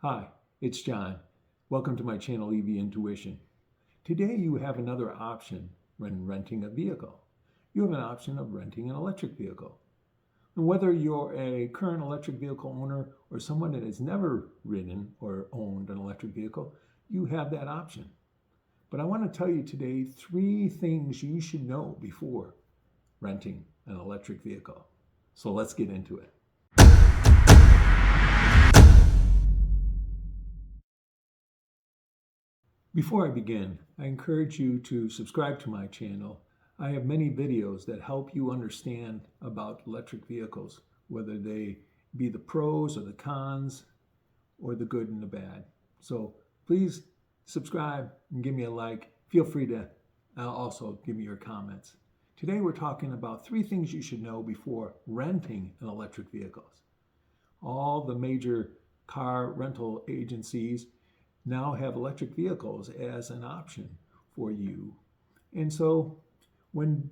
Hi, it's John. Welcome to my channel EV Intuition. Today you have another option when renting a vehicle. You have an option of renting an electric vehicle. And whether you're a current electric vehicle owner or someone that has never ridden or owned an electric vehicle, you have that option. But I want to tell you today 3 things you should know before renting an electric vehicle. So let's get into it. Before I begin, I encourage you to subscribe to my channel. I have many videos that help you understand about electric vehicles, whether they be the pros or the cons, or the good and the bad. So please subscribe and give me a like. Feel free to also give me your comments. Today we're talking about 3 things you should know before renting an electric vehicle. All the major car rental agencies now have electric vehicles as an option for you. And so when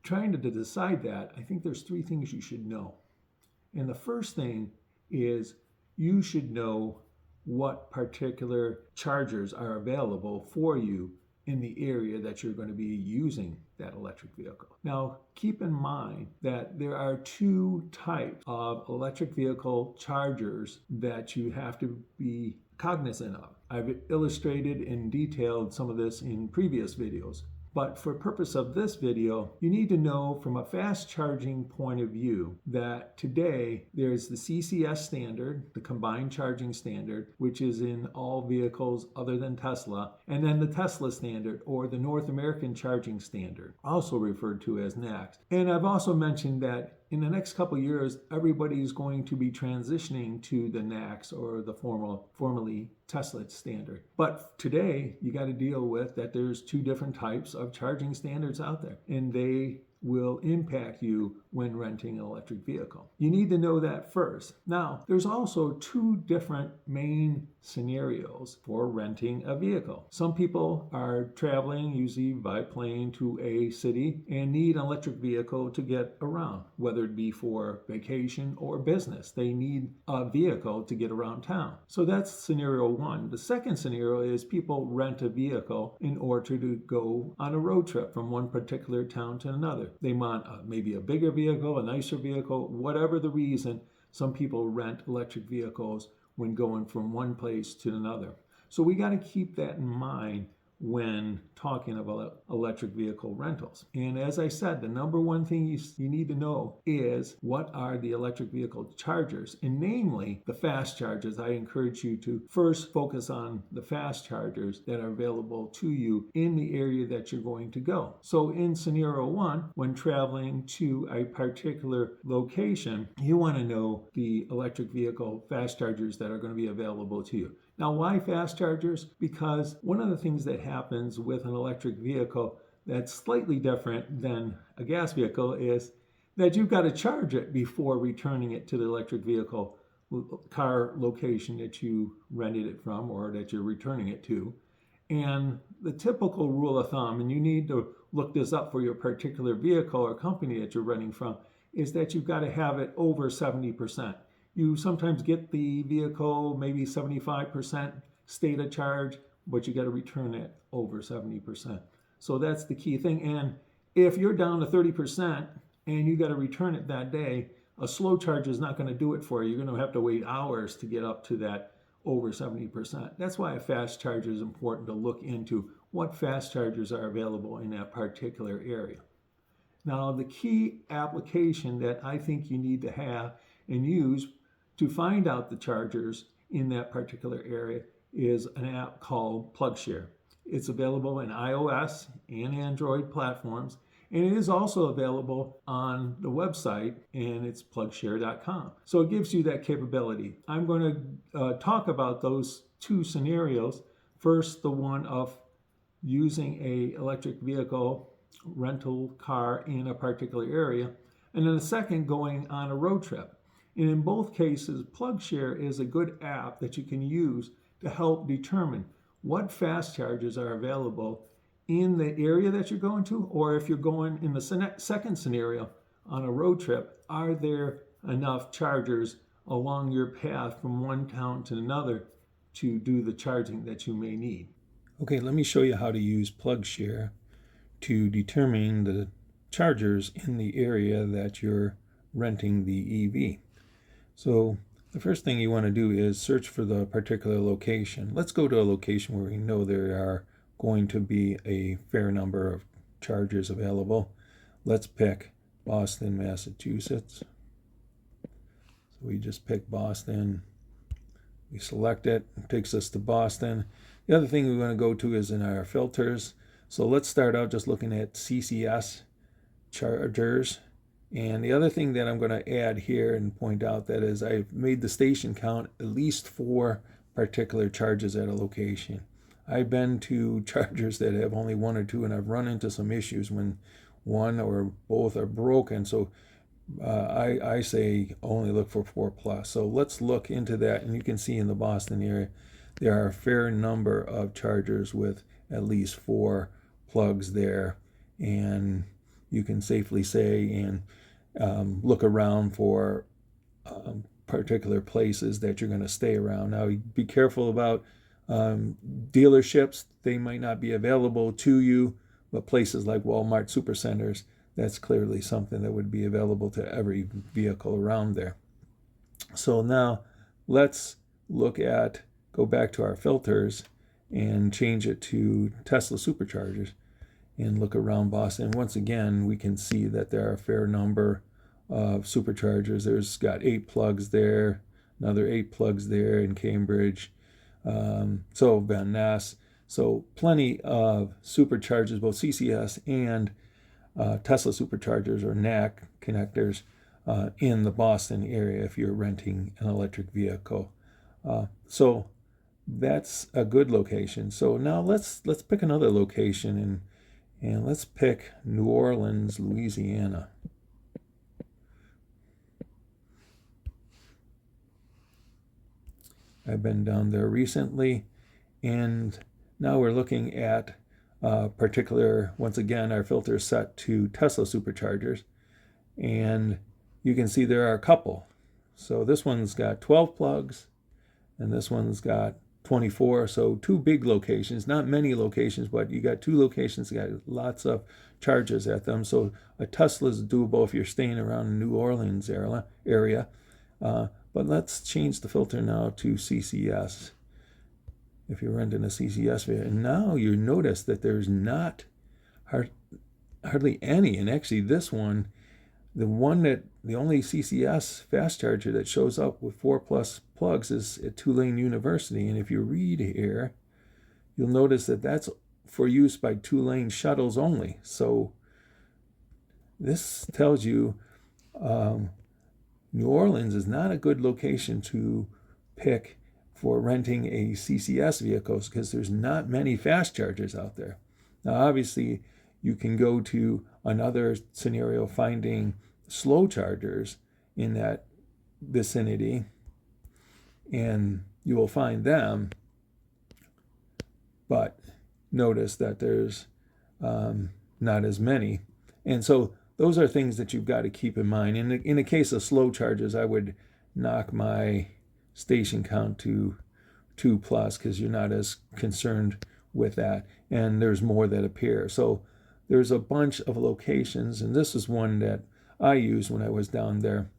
trying to decide that, I think there's 3 things you should know. And the first thing is you should know what particular chargers are available for you in the area that you're going to be using that electric vehicle. Now, keep in mind that there are 2 types of electric vehicle chargers that you have to be cognizant of. I've illustrated and detailed some of this in previous videos. But for purpose of this video, you need to know from a fast charging point of view that today there's the CCS standard, the combined charging standard, which is in all vehicles other than Tesla, and then the Tesla standard, or the North American Charging Standard, also referred to as NACS. And I've also mentioned that in the next couple of years, everybody's going to be transitioning to the NACS, or the formerly Tesla standard. But today, you got to deal with that there's 2 different types of charging standards out there, and they will impact you when renting an electric vehicle. You need to know that first. Now, there's also 2 different main scenarios for renting a vehicle. Some people are traveling usually by plane to a city and need an electric vehicle to get around, whether it be for vacation or business. They need a vehicle to get around town. So that's scenario 1. The second scenario is people rent a vehicle in order to go on a road trip from one particular town to another. They want maybe a bigger vehicle, a nicer vehicle, whatever the reason. Some people rent electric vehicles when going from one place to another. So we got to keep that in mind when talking about electric vehicle rentals. And as I said, the number 1 thing you need to know is what are the electric vehicle chargers, and namely the fast chargers. I encourage you to first focus on the fast chargers that are available to you in the area that you're going to go. So in scenario 1, when traveling to a particular location, you want to know the electric vehicle fast chargers that are going to be available to you. Now, why fast chargers? Because one of the things that happens with an electric vehicle that's slightly different than a gas vehicle is that you've got to charge it before returning it to the electric vehicle car location that you rented it from or that you're returning it to. And the typical rule of thumb, and you need to look this up for your particular vehicle or company that you're renting from, is that you've got to have it over 70%. You sometimes get the vehicle maybe 75% state of charge, but you got to return it over 70%. So that's the key thing. And if you're down to 30% and you got to return it that day, a slow charge is not going to do it for you. You're going to have to wait hours to get up to that over 70%. That's why a fast charger is important to look into what fast chargers are available in that particular area. Now, the key application that I think you need to have and use to find out the chargers in that particular area is an app called PlugShare. It's available in iOS and Android platforms, and it is also available on the website, and it's plugshare.com. So it gives you that capability. I'm going to talk about those 2 scenarios. First, the one of using a electric vehicle rental car in a particular area, and then the second, going on a road trip. And in both cases, PlugShare is a good app that you can use to help determine what fast chargers are available in the area that you're going to, or if you're going in the second scenario on a road trip, are there enough chargers along your path from one town to another to do the charging that you may need. Okay, let me show you how to use PlugShare to determine the chargers in the area that you're renting the EV. So the first thing you want to do is search for the particular location. Let's go to a location where we know there are going to be a fair number of chargers available. Let's pick Boston, Massachusetts. So we just pick Boston. We select it. It takes us to Boston. The other thing we want to go to is in our filters. So let's start out just looking at CCS chargers. And the other thing that I'm going to add here and point out that is I've made the station count at least 4 particular charges at a location. I've been to chargers that have only 1 or 2, and I've run into some issues when 1 or both are broken. So I say only look for 4+. So let's look into that, and you can see in the Boston area there are a fair number of chargers with at least 4 plugs there, and you can safely say and look around for particular places that you're going to stay around. Now, be careful about dealerships. They might not be available to you, but places like Walmart supercenters, that's clearly something that would be available to every vehicle around there. So now let's go back to our filters and change it to Tesla superchargers and look around Boston. Once again, we can see that there are a fair number of superchargers. There's got 8 plugs there, another 8 plugs there in Cambridge, so Van Ness. So plenty of superchargers, both CCS and Tesla superchargers or NAC connectors in the Boston area if you're renting an electric vehicle. So that's a good location. So now let's pick another location and let's pick New Orleans, Louisiana. I've been down there recently, and now we're looking at once again, our filter is set to Tesla superchargers, and you can see there are a couple. So this one's got 12 plugs, and this one's got 24. So 2 big locations, not many locations, but you got 2 locations that got lots of chargers at them. So a Tesla is doable if you're staying around the New Orleans area. But let's change the filter now to CCS. If you're renting a CCS vehicle, and now you notice that there's not hardly any. And actually, this one, the only CCS fast charger that shows up with 4+ plugs is at Tulane University. And if you read here, you'll notice that that's for use by Tulane shuttles only. So this tells you New Orleans is not a good location to pick for renting a CCS vehicles because there's not many fast chargers out there. Now, obviously, you can go to another scenario finding slow chargers in that vicinity, and you will find them, but notice that there's not as many. And so those are things that you've got to keep in mind. In the case of slow chargers, I would knock my station count to 2+ because you're not as concerned with that, and there's more that appear. So there's a bunch of locations, and this is one that I used when I was down there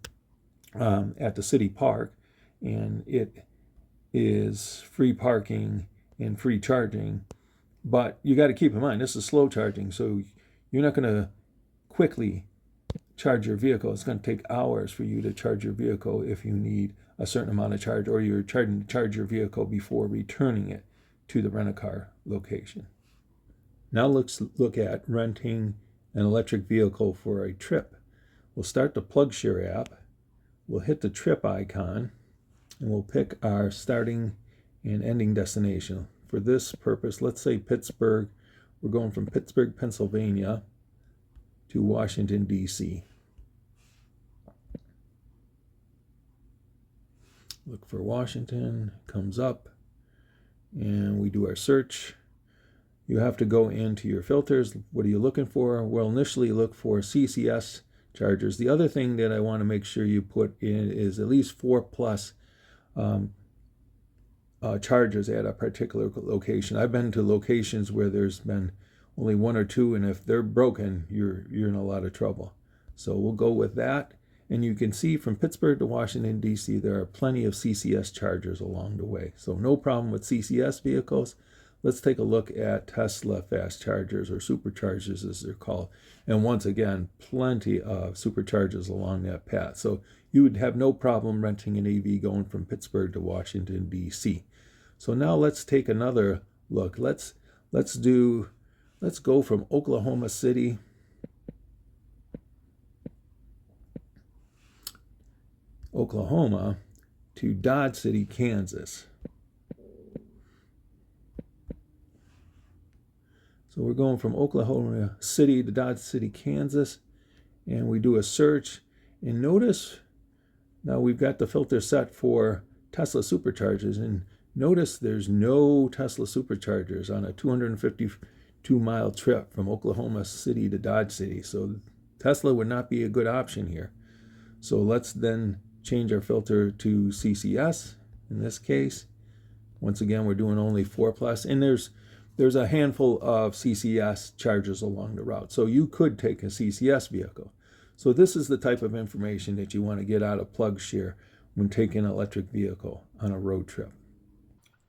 at the city park, and it is free parking and free charging. But you got to keep in mind, this is slow charging, so you're not going to quickly charge your vehicle. It's going to take hours for you to charge your vehicle if you need a certain amount of charge, or you're trying to charge your vehicle before returning it to the rent-a-car location. Now let's look at renting an electric vehicle for a trip. We'll start the PlugShare app. We'll hit the trip icon, and we'll pick our starting and ending destination. For this purpose, let's say Pittsburgh. We're going from Pittsburgh, Pennsylvania to Washington, D.C. Look for Washington, comes up, and we do our search. You have to go into your filters. What are you looking for? We'll initially look for CCS chargers. The other thing that I want to make sure you put in is at least 4+ chargers at a particular location. I've been to locations where there's been only one or two, and if they're broken, you're in a lot of trouble. So we'll go with that. And you can see from Pittsburgh to Washington, D.C., there are plenty of CCS chargers along the way. So no problem with CCS vehicles. Let's take a look at Tesla fast chargers, or superchargers as they're called. And once again, plenty of superchargers along that path. So you would have no problem renting an EV going from Pittsburgh to Washington, D.C. So now let's take another look. Let's go from Oklahoma City Oklahoma to Dodge City, Kansas. So we're going from Oklahoma City to Dodge City, Kansas, and we do a search. And notice now we've got the filter set for Tesla superchargers, and notice there's no Tesla superchargers on a 252-mile trip from Oklahoma City to Dodge City. So Tesla would not be a good option here. So let's then change our filter to CCS in this case. Once again, we're doing only 4+, and there's a handful of CCS chargers along the route. So you could take a CCS vehicle. So this is the type of information that you want to get out of PlugShare when taking an electric vehicle on a road trip.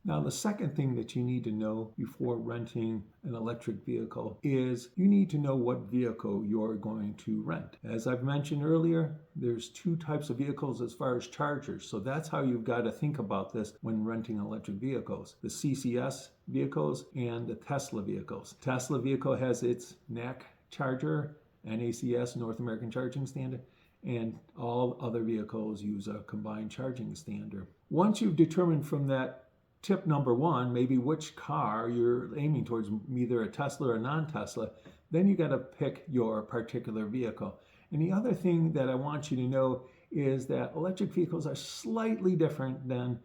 Now, the second thing that you need to know before renting an electric vehicle is you need to know what vehicle you're going to rent. As I've mentioned earlier, there's two types of vehicles as far as chargers. So that's how you've got to think about this when renting electric vehicles. The CCS vehicles and the Tesla vehicles. Tesla vehicle has its NAC charger, NACS, North American Charging Standard, and all other vehicles use a combined charging standard. Once you've determined from that tip number one, maybe which car you're aiming towards, either a Tesla or a non-Tesla, then you got to pick your particular vehicle. And the other thing that I want you to know is that electric vehicles are slightly different than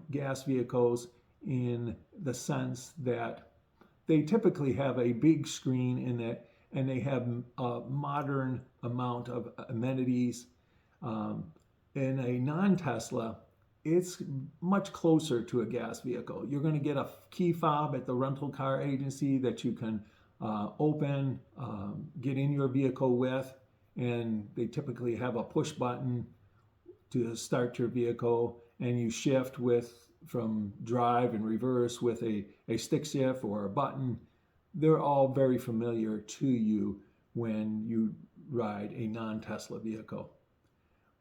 gas vehicles in the sense that they typically have a big screen in it, and they have a modern amount of amenities. In a non-Tesla, it's much closer to a gas vehicle. You're going to get a key fob at the rental car agency that you can open, get in your vehicle with, and they typically have a push button to start your vehicle, and you shift from drive and reverse with a stick shift or a button. They're all very familiar to you when you ride a non-Tesla vehicle.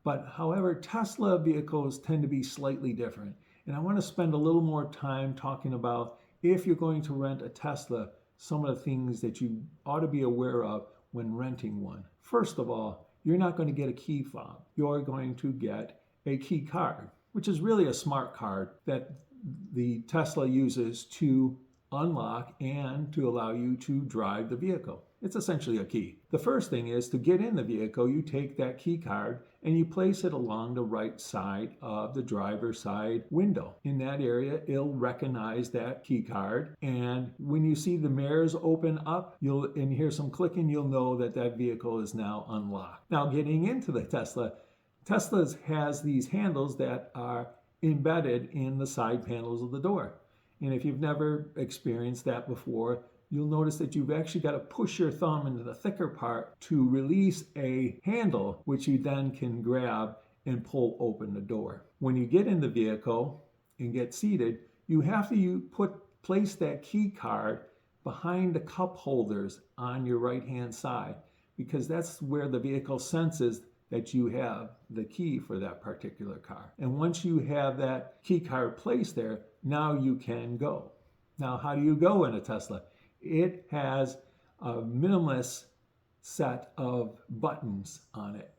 But however, Tesla vehicles tend to be slightly different. And I want to spend a little more time talking about, if you're going to rent a Tesla, some of the things that you ought to be aware of when renting one. First of all, you're not going to get a key fob. You're going to get a key card, which is really a smart card that the Tesla uses to unlock and to allow you to drive the vehicle. It's essentially a key. The first thing is, to get in the vehicle, you take that key card and you place it along the right side of the driver's side window. In that area, it'll recognize that key card, and when you see the mirrors open up and hear some clicking, you'll know that that vehicle is now unlocked. Now, getting into the Tesla has these handles that are embedded in the side panels of the door. And if you've never experienced that before, you'll notice that you've actually got to push your thumb into the thicker part to release a handle, which you then can grab and pull open the door. When you get in the vehicle and get seated, you have to place that key card behind the cup holders on your right-hand side, because that's where the vehicle senses that you have the key for that particular car. And once you have that key card placed there, now you can go. Now, how do you go in a Tesla? It has a minimalist set of buttons on it.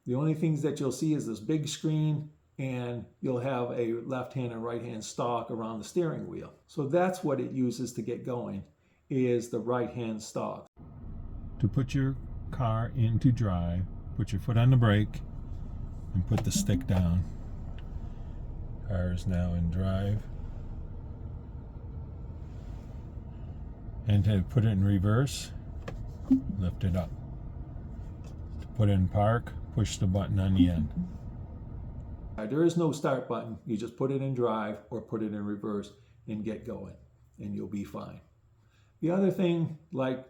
The only things that you'll see is this big screen, and you'll have a left-hand and right-hand stalk around the steering wheel. So that's what it uses to get going, is the right-hand stalk. To put your car into drive, put your foot on the brake and put the stick down. Car is now in drive. And to put it in reverse, lift it up. To put it in park, push the button on the end. There is no start button. You just put it in drive or put it in reverse and get going, and you'll be fine. The other thing, like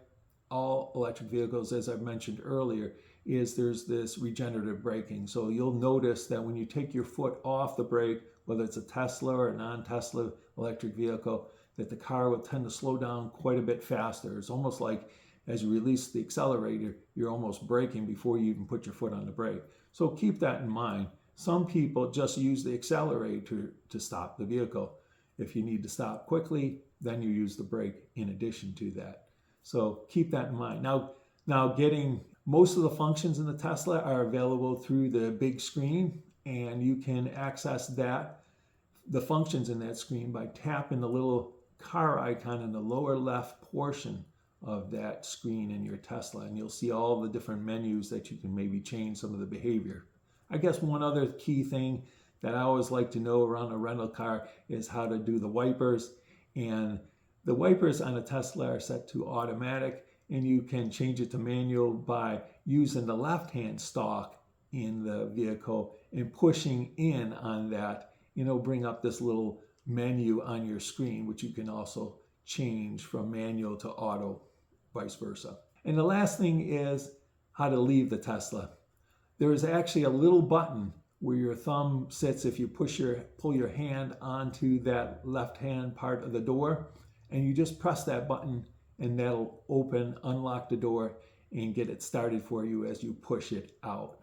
all electric vehicles, as I mentioned earlier, is there's this regenerative braking. So you'll notice that when you take your foot off the brake, whether it's a Tesla or a non-Tesla electric vehicle, that the car will tend to slow down quite a bit faster. It's almost like as you release the accelerator, you're almost braking before you even put your foot on the brake. So keep that in mind. Some people just use the accelerator to stop the vehicle. If you need to stop quickly, then you use the brake in addition to that. So keep that in mind. Now getting most of the functions in the Tesla are available through the big screen, and you can access the functions in that screen by tapping the little car icon in the lower left portion of that screen in your Tesla, and you'll see all the different menus that you can maybe change some of the behavior. I guess one other key thing that I always like to know around a rental car is how to do the wipers. And the wipers on a Tesla are set to automatic, and you can change it to manual by using the left-hand stalk in the vehicle and pushing in on that. Bring up this little menu on your screen, which you can also change from manual to auto, vice versa. And the last thing is how to leave the Tesla. There is actually a little button where your thumb sits if you pull your hand onto that left-hand part of the door, and you just press that button and that'll unlock the door and get it started for you as you push it out.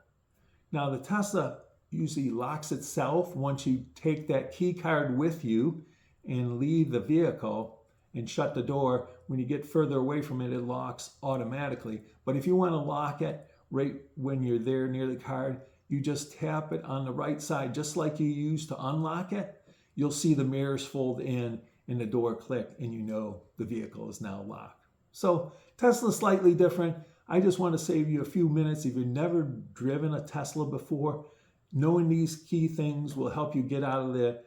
Now the Tesla usually locks itself once you take that key card with you and leave the vehicle and shut the door. When you get further away from it, it locks automatically. But if you want to lock it right when you're there near the card, you just tap it on the right side, just like you used to unlock it. You'll see the mirrors fold in and the door click, and you know the vehicle is now locked. So Tesla's slightly different. I just want to save you a few minutes. If you've never driven a Tesla before, knowing these key things will help you get out of the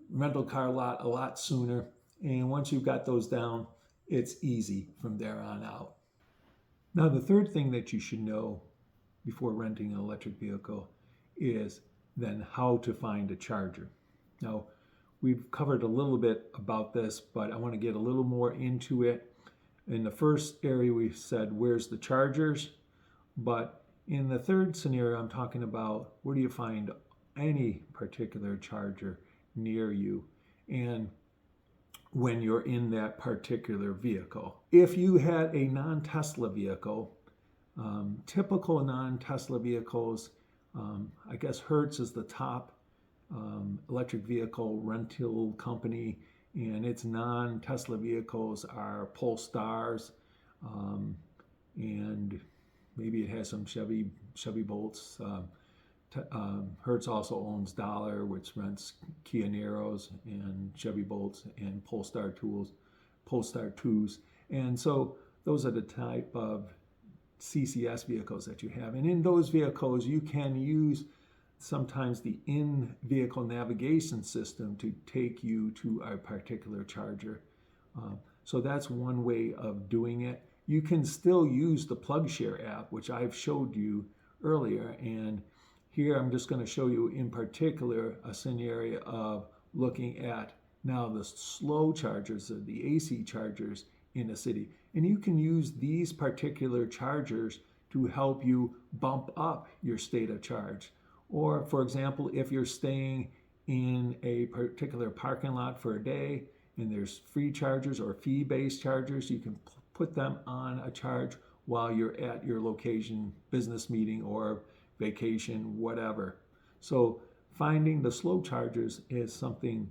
rental car lot a lot sooner. And once you've got those down, it's easy from there on out. Now, the third thing that you should know before renting an electric vehicle is then how to find a charger. Now, we've covered a little bit about this, but I want to get a little more into it. In the first area, we said, where's the chargers? But in the third scenario, I'm talking about where do you find any particular charger near you and when you're in that particular vehicle. If you had a non-Tesla vehicle, typical non-Tesla vehicles, I guess Hertz is the top electric vehicle rental company, and its non-Tesla vehicles are Polestars, and maybe it has some Chevy Bolts. Hertz also owns Dollar, which rents Kia Niros and Chevy Bolts and Polestar 2s. And so those are the type of CCS vehicles that you have. And in those vehicles, you can use sometimes the in-vehicle navigation system to take you to a particular charger. So that's one way of doing it. You can still use the PlugShare app, which I've showed you earlier. And here I'm just going to show you in particular a scenario of looking at now the slow chargers, the AC chargers in a city. And you can use these particular chargers to help you bump up your state of charge. Or, for example, if you're staying in a particular parking lot for a day and there's free chargers or fee-based chargers, you can put them on a charge while you're at your location, business meeting or vacation, whatever. So finding the slow chargers is something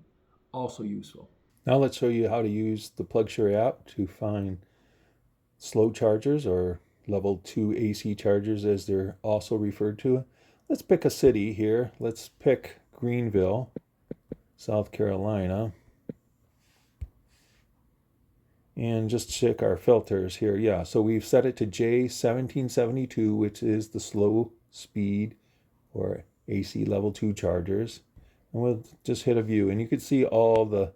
also useful. Now let's show you how to use the PlugShare app to find slow chargers, or level 2 AC chargers as they're also referred to. Let's pick a city here. Let's pick Greenville, South Carolina. And just check our filters here. Yeah, so we've set it to J1772, which is the slow speed or AC level 2 chargers. And we'll just hit a view, and you can see all the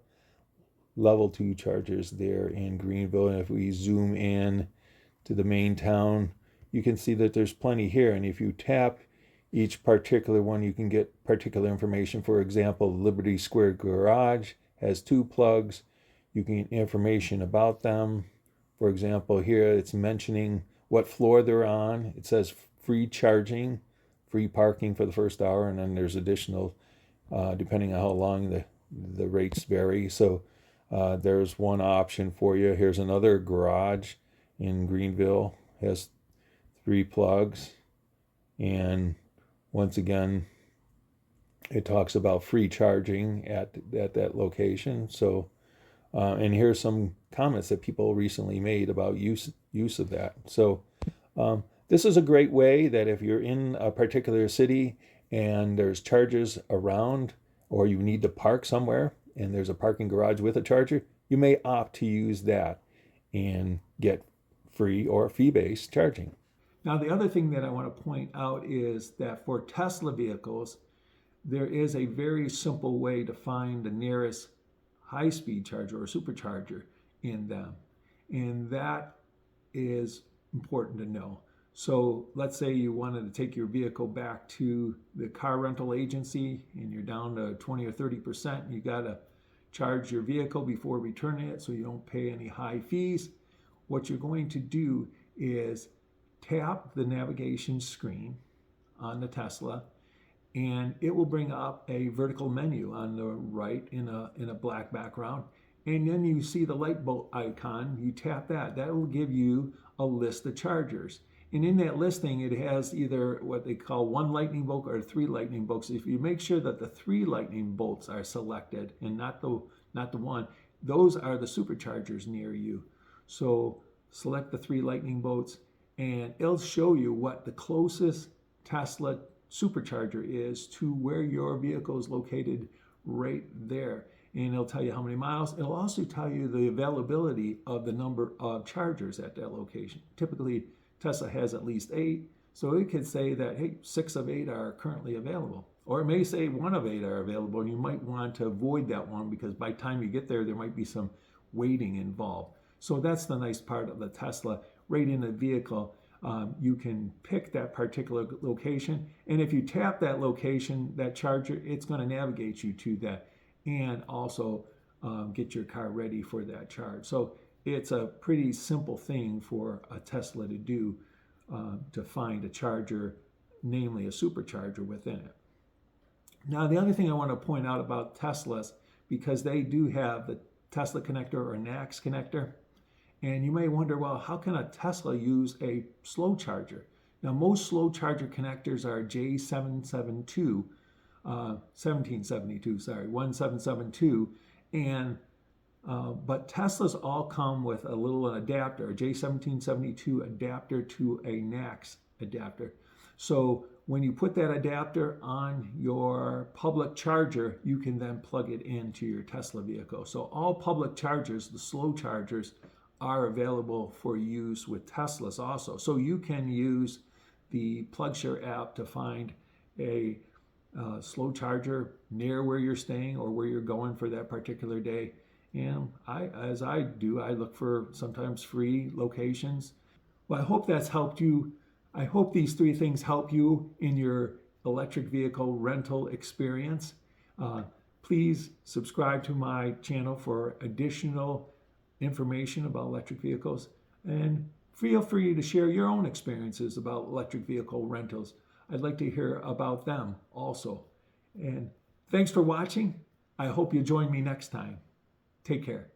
level 2 chargers there in Greenville. And if we zoom in to the main town, you can see that there's plenty here. And if you tap each particular one you can get particular information. For example, Liberty Square Garage has 2 plugs. You can get information about them. For example, here it's mentioning what floor they're on. It says free charging, free parking for the first hour, and then there's additional depending on how long the rates vary. So there's one option for you. Here's another garage in Greenville, has 3 plugs, and once again it talks about free charging at that location. So and here's some comments that people recently made about use of that. So this is a great way that if you're in a particular city and there's chargers around, or you need to park somewhere and there's a parking garage with a charger, you may opt to use that and get free or fee-based charging. Now, the other thing that I want to point out is that for Tesla vehicles, there is a very simple way to find the nearest high-speed charger or supercharger in them. And that is important to know. So let's say you wanted to take your vehicle back to the car rental agency and you're down to 20 or 30%. You got to charge your vehicle before returning it so you don't pay any high fees. What you're going to do is tap the navigation screen on the Tesla, and it will bring up a vertical menu on the right in a black background. And then you see the light bulb icon. You tap that. That will give you a list of chargers. And in that listing, it has either what they call 1 lightning bolt or 3 lightning bolts. If you make sure that the 3 lightning bolts are selected and not the 1, those are the superchargers near you. So select the 3 lightning bolts, and it'll show you what the closest Tesla supercharger is to where your vehicle is located right there. And it'll tell you how many miles. It'll also tell you the availability of the number of chargers at that location. Typically, Tesla has at least 8, so it could say that, hey, 6 of 8 are currently available. Or it may say 1 of 8 are available, and you might want to avoid that one because by the time you get there, there might be some waiting involved. So that's the nice part of the Tesla. Right in the vehicle, you can pick that particular location, and if you tap that location, that charger, it's going to navigate you to that and also get your car ready for that charge. So it's a pretty simple thing for a Tesla to do to find a charger, namely a supercharger within it. Now, the other thing I want to point out about Teslas, because they do have the Tesla connector or NACS connector, and you may wonder, well, how can a Tesla use a slow charger? Now, most slow charger connectors are J772, 1772, and but Teslas all come with a little adapter, a J1772 adapter to a NACS adapter. So when you put that adapter on your public charger, you can then plug it into your Tesla vehicle. So all public chargers, the slow chargers, are available for use with Teslas also. So you can use the PlugShare app to find a slow charger near where you're staying or where you're going for that particular day. And as I do, I look for sometimes free locations. Well, I hope that's helped you. I hope these 3 things help you in your electric vehicle rental experience. Please subscribe to my channel for additional information about electric vehicles, and feel free to share your own experiences about electric vehicle rentals. I'd like to hear about them also. And thanks for watching. I hope you join me next time. Take care.